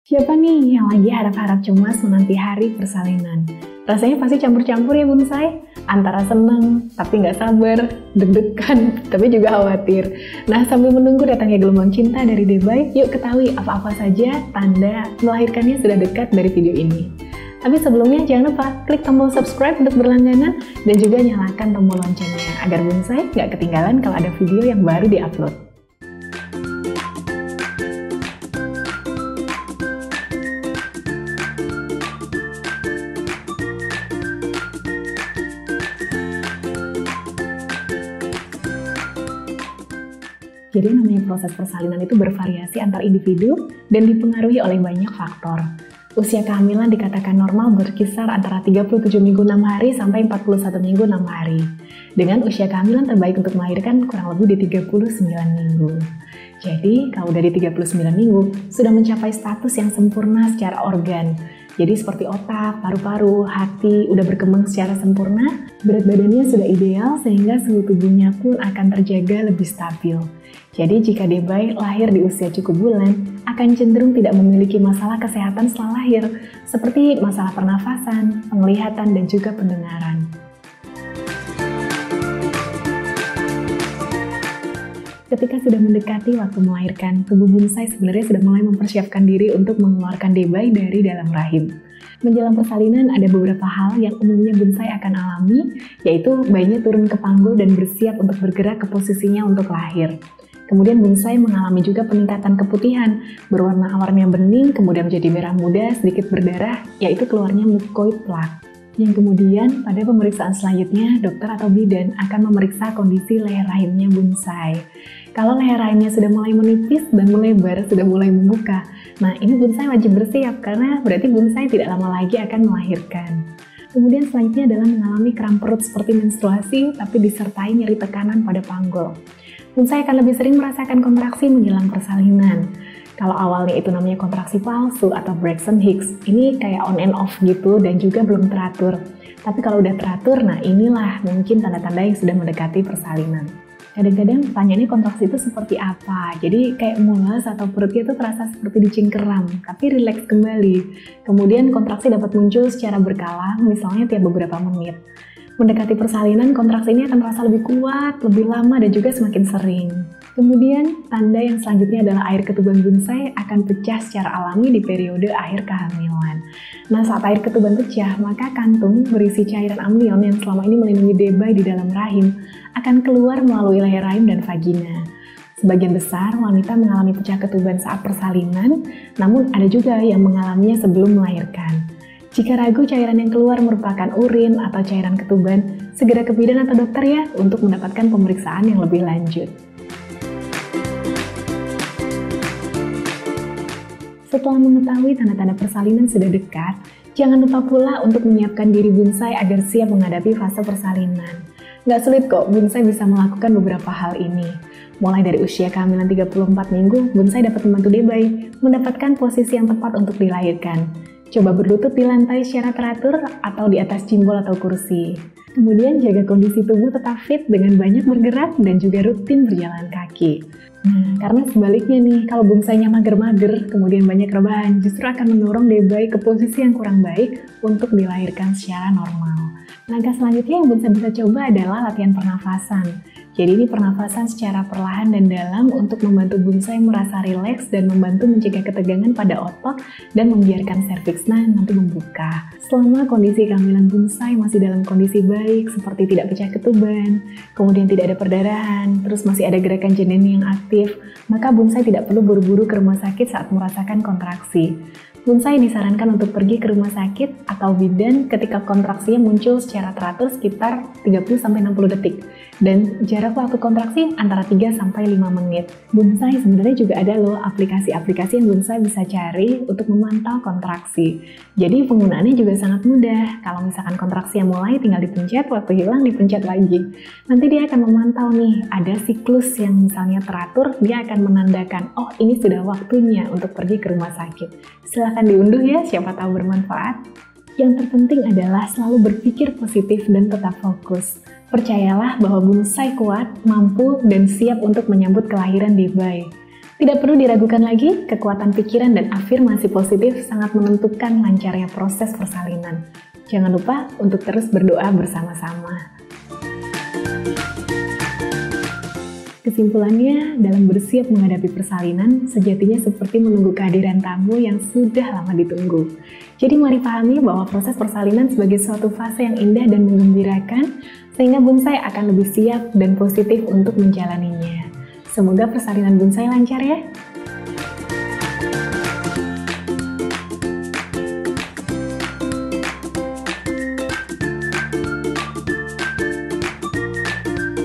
Siapa nih yang lagi harap-harap cemas menanti hari persalinan? Rasanya pasti campur-campur ya bonsai? Antara seneng, tapi nggak sabar, deg-degan, tapi juga khawatir. Nah, sambil menunggu datangnya gelombang cinta dari Debay, yuk ketahui apa-apa saja tanda melahirkannya sudah dekat dari video ini. Tapi sebelumnya jangan lupa klik tombol subscribe untuk berlangganan dan juga nyalakan tombol loncengnya agar bonsai nggak ketinggalan kalau ada video yang baru diupload. Jadi namanya proses persalinan itu bervariasi antar individu dan dipengaruhi oleh banyak faktor. Usia kehamilan dikatakan normal berkisar antara 37 minggu 6 hari sampai 41 minggu 6 hari. Dengan usia kehamilan terbaik untuk melahirkan kurang lebih di 39 minggu. Jadi kalau udah di 39 minggu, sudah mencapai status yang sempurna secara organ. Jadi seperti otak, paru-paru, hati udah berkembang secara sempurna, berat badannya sudah ideal sehingga suhu tubuhnya pun akan terjaga lebih stabil. Jadi jika Debay lahir di usia cukup bulan, akan cenderung tidak memiliki masalah kesehatan setelah lahir, seperti masalah pernafasan, penglihatan, dan juga pendengaran. Ketika sudah mendekati waktu melahirkan, tubuh bonsai sebenarnya sudah mulai mempersiapkan diri untuk mengeluarkan Debay dari dalam rahim. Menjelang persalinan ada beberapa hal yang umumnya bonsai akan alami, yaitu bayinya turun ke panggul dan bersiap untuk bergerak ke posisinya untuk lahir. Kemudian bonsai mengalami juga peningkatan keputihan, berwarna awarnya bening, kemudian menjadi merah muda, sedikit berdarah, yaitu keluarnya mucoid plaque. Yang kemudian pada pemeriksaan selanjutnya, dokter atau bidan akan memeriksa kondisi leher rahimnya bonsai. Kalau leher rahimnya sudah mulai menipis dan melebar, sudah mulai membuka, nah ini bonsai wajib bersiap karena berarti bonsai tidak lama lagi akan melahirkan. Kemudian selanjutnya adalah mengalami kram perut seperti menstruasi, tapi disertai nyeri tekanan pada panggul. Bonsai akan lebih sering merasakan kontraksi menjelang persalinan. Kalau awalnya itu namanya kontraksi palsu atau Braxton Hicks, ini kayak on and off gitu dan juga belum teratur. Tapi kalau udah teratur, nah inilah mungkin tanda-tanda yang sudah mendekati persalinan. Kadang-kadang pertanyaannya kontraksi itu seperti apa? Jadi kayak mules atau perutnya itu terasa seperti dicengkeram, tapi rileks kembali. Kemudian kontraksi dapat muncul secara berkala, misalnya tiap beberapa menit. Mendekati persalinan, kontraksi ini akan terasa lebih kuat, lebih lama, dan juga semakin sering. Kemudian, tanda yang selanjutnya adalah air ketuban bonsai akan pecah secara alami di periode akhir kehamilan. Nah, saat air ketuban pecah, maka kantung berisi cairan amnion yang selama ini melindungi Debay di dalam rahim akan keluar melalui leher rahim dan vagina. Sebagian besar wanita mengalami pecah ketuban saat persalinan, namun ada juga yang mengalaminya sebelum melahirkan. Jika ragu cairan yang keluar merupakan urin atau cairan ketuban, segera ke bidan atau dokter ya untuk mendapatkan pemeriksaan yang lebih lanjut. Setelah mengetahui tanda-tanda persalinan sudah dekat, jangan lupa pula untuk menyiapkan diri bonsai agar siap menghadapi fase persalinan. Nggak sulit kok, bonsai bisa melakukan beberapa hal ini. Mulai dari usia kehamilan 34 minggu, bonsai dapat membantu Debay mendapatkan posisi yang tepat untuk dilahirkan. Coba berlutut di lantai secara teratur atau di atas cimbol atau kursi. Kemudian jaga kondisi tubuh tetap fit dengan banyak bergerak dan juga rutin berjalan kaki. Nah, karena sebaliknya nih, kalau bonsainya mager-mager, kemudian banyak rebahan, justru akan mendorong Debay ke posisi yang kurang baik untuk dilahirkan secara normal. Langkah selanjutnya yang bonsai bisa coba adalah latihan pernafasan. Jadi ini pernafasan secara perlahan dan dalam untuk membantu bonsai merasa rileks dan membantu mencegah ketegangan pada otot dan membiarkan serviksnya nanti membuka. Selama kondisi kehamilan bonsai masih dalam kondisi baik seperti tidak pecah ketuban, kemudian tidak ada perdarahan, terus masih ada gerakan janin yang aktif, maka bonsai tidak perlu buru-buru ke rumah sakit saat merasakan kontraksi. Bonsai disarankan untuk pergi ke rumah sakit atau bidan ketika kontraksinya muncul secara teratur sekitar 30-60 detik dan jarak waktu kontraksi antara 3-5 menit. Bonsai sebenarnya juga ada loh aplikasi-aplikasi yang bonsai bisa cari untuk memantau kontraksi. Jadi penggunaannya juga sangat mudah. Kalau misalkan kontraksi yang mulai tinggal dipencet, waktu hilang dipencet lagi. Nanti dia akan memantau nih, ada siklus yang misalnya teratur, dia akan menandakan, oh ini sudah waktunya untuk pergi ke rumah sakit. Silahkan diunduh ya, siapa tahu bermanfaat. Yang terpenting adalah selalu berpikir positif dan tetap fokus. Percayalah bahwa bonsai kuat, mampu, dan siap untuk menyambut kelahiran Debay. Tidak perlu diragukan lagi, kekuatan pikiran dan afirmasi positif sangat menentukan lancarnya proses persalinan. Jangan lupa untuk terus berdoa bersama-sama. Kesimpulannya, dalam bersiap menghadapi persalinan, sejatinya seperti menunggu kehadiran tamu yang sudah lama ditunggu. Jadi mari pahami bahwa proses persalinan sebagai suatu fase yang indah dan menggembirakan, sehingga bonsai akan lebih siap dan positif untuk menjalaninya. Semoga persalinan bonsai lancar ya!